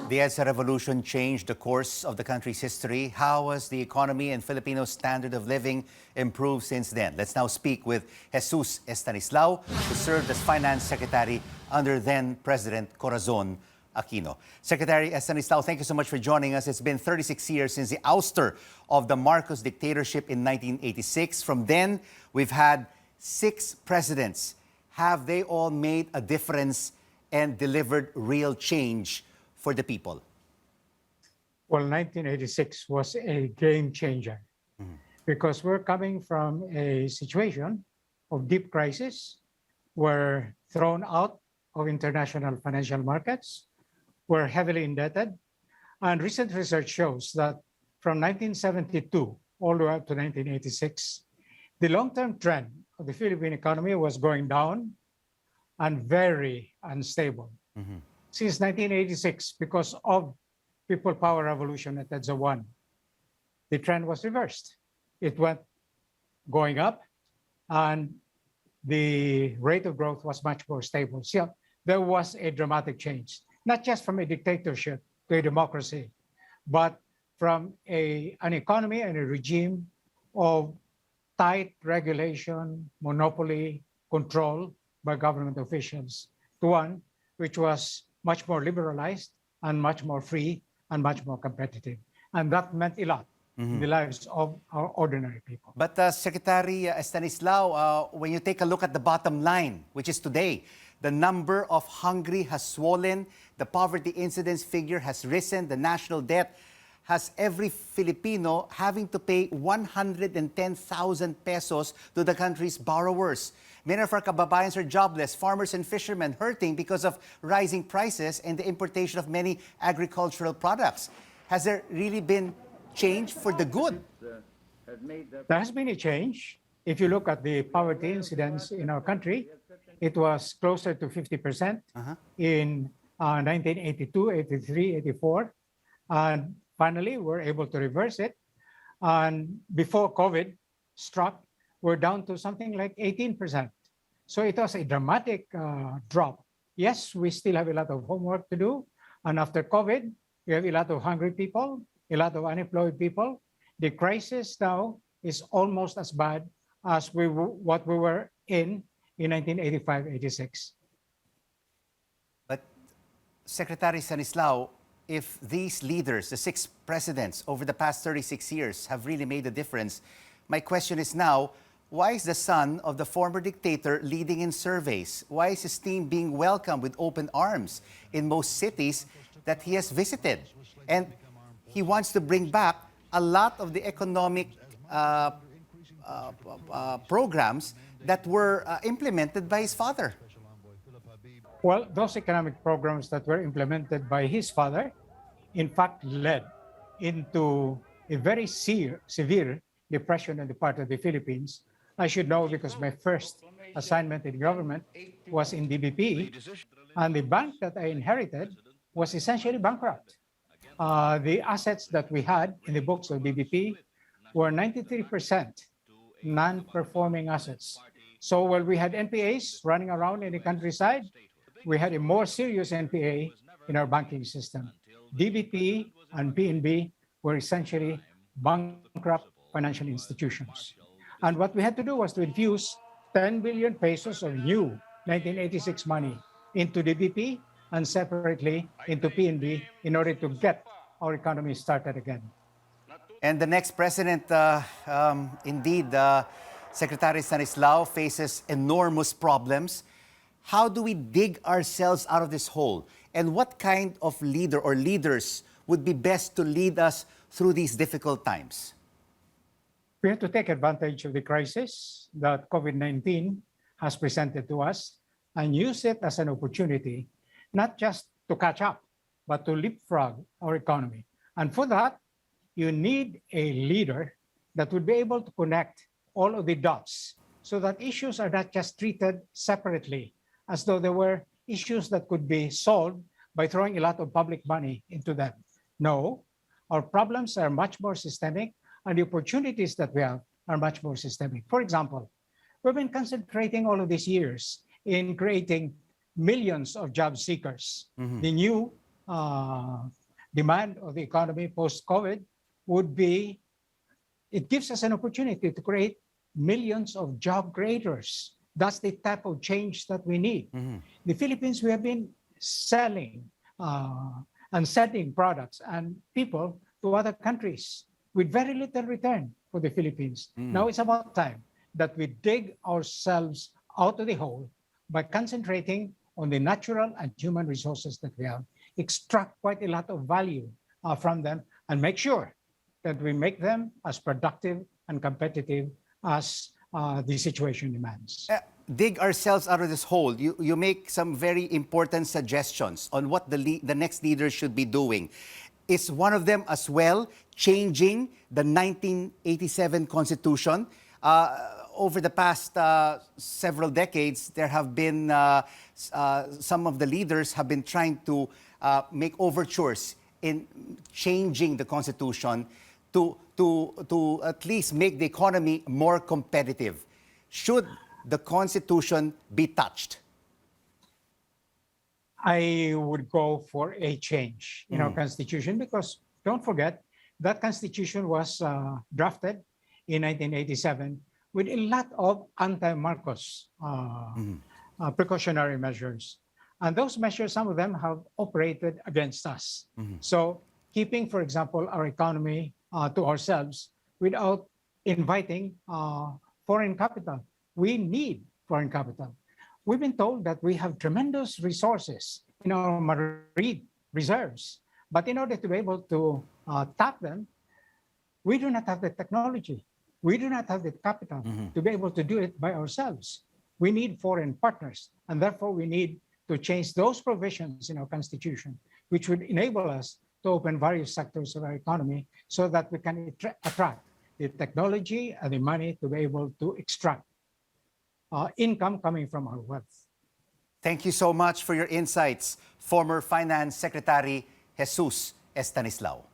The EDSA Revolution changed the course of the country's history. How has the economy and Filipino standard of living improved since then? Let's now speak with Jess Estanislao, who served as Finance Secretary under then-President Corazon Aquino. Secretary Estanislao, thank you so much for joining us. It's been 36 years since the ouster of the Marcos dictatorship in 1986. From then, we've had 6 presidents. Have they all made a difference and delivered real change for the people? Well, 1986 was a game changer because we're coming from a situation of deep crisis. We're thrown out of international financial markets. We're heavily indebted. And recent research shows that from 1972 all the way up to 1986, the long-term trend of the Philippine economy was going down and very unstable. Since 1986, because of People Power Revolution at EDSA 1, the trend was reversed. It went going up, and the rate of growth was much more stable. So there was a dramatic change, not just from a dictatorship to a democracy, but from an economy and a regime of tight regulation, monopoly, control by government officials to one which was much more liberalized and much more free and much more competitive. And that meant a lot in the lives of our ordinary people. But Secretary Estanislao, when you take a look at the bottom line, which is today, the number of hungry has swollen, the poverty incidence figure has risen, the national debt has every Filipino having to pay 110,000 pesos to the country's borrowers. Many of our kababayans are jobless, farmers and fishermen hurting because of rising prices and the importation of many agricultural products. Has there really been change for the good? There has been a change. If you look at the poverty incidence in our country, it was closer to 50% in 1982, 83, 84. And finally, we're able to reverse it. And before COVID struck, we're down to something like 18%. So it was a dramatic drop. Yes, we still have a lot of homework to do. And after COVID, we have a lot of hungry people, a lot of unemployed people. The crisis now is almost as bad as what we were in 1985-86. But Secretary Estanislao, if these leaders, the 6 presidents over the past 36 years have really made a difference, my question is now, why is the son of the former dictator leading in surveys? Why is his team being welcomed with open arms in most cities that he has visited? And he wants to bring back a lot of the economic programs that were implemented by his father. Well, those economic programs that were implemented by his father, in fact, led into a very severe depression on the part of the Philippines. I should know because my first assignment in government was in DBP, and the bank that I inherited was essentially bankrupt. The assets that we had in the books of DBP were 93% non-performing assets. So while we had NPAs running around in the countryside, we had a more serious NPA in our banking system. DBP and PNB were essentially bankrupt financial institutions. And what we had to do was to infuse 10 billion pesos of new 1986 money into DBP and separately into PNB in order to get our economy started again. And the next president, indeed, Secretary Estanislao, faces enormous problems. How do we dig ourselves out of this hole? And what kind of leader or leaders would be best to lead us through these difficult times? We have to take advantage of the crisis that COVID-19 has presented to us and use it as an opportunity, not just to catch up, but to leapfrog our economy. And for that, you need a leader that would be able to connect all of the dots so that issues are not just treated separately, as though there were issues that could be solved by throwing a lot of public money into them. No, our problems are much more systemic, and the opportunities that we have are much more systemic. For example, we've been concentrating all of these years in creating millions of job seekers. The new demand of the economy post-COVID would be, it gives us an opportunity to create millions of job creators. That's the type of change that we need. The Philippines, we have been selling and sending products and people to other countries with very little return for the Philippines. Now it's about time that we dig ourselves out of the hole by concentrating on the natural and human resources that we have, extract quite a lot of value from them, and make sure that we make them as productive and competitive as the situation demands. Dig ourselves out of this hole. You make some very important suggestions on what the next leaders should be doing. Is one of them as well changing the 1987 Constitution? Over the past several decades, there have been some of the leaders have been trying to make overtures in changing the Constitution to at least make the economy more competitive. Should the Constitution be touched? I would go for a change in our Constitution, because don't forget that Constitution was drafted in 1987 with a lot of anti-Marcos precautionary measures. And those measures, some of them have operated against us. So keeping, for example, our economy to ourselves without inviting foreign capital. We need foreign capital. We've been told that we have tremendous resources in our marine reserves, but in order to be able to tap them, we do not have the technology. We do not have the capital to be able to do it by ourselves. We need foreign partners, and therefore we need to change those provisions in our Constitution, which would enable us to open various sectors of our economy so that we can attract the technology and the money to be able to extract income coming from our wealth. Thank you so much for your insights, former Finance Secretary Jess Estanislao.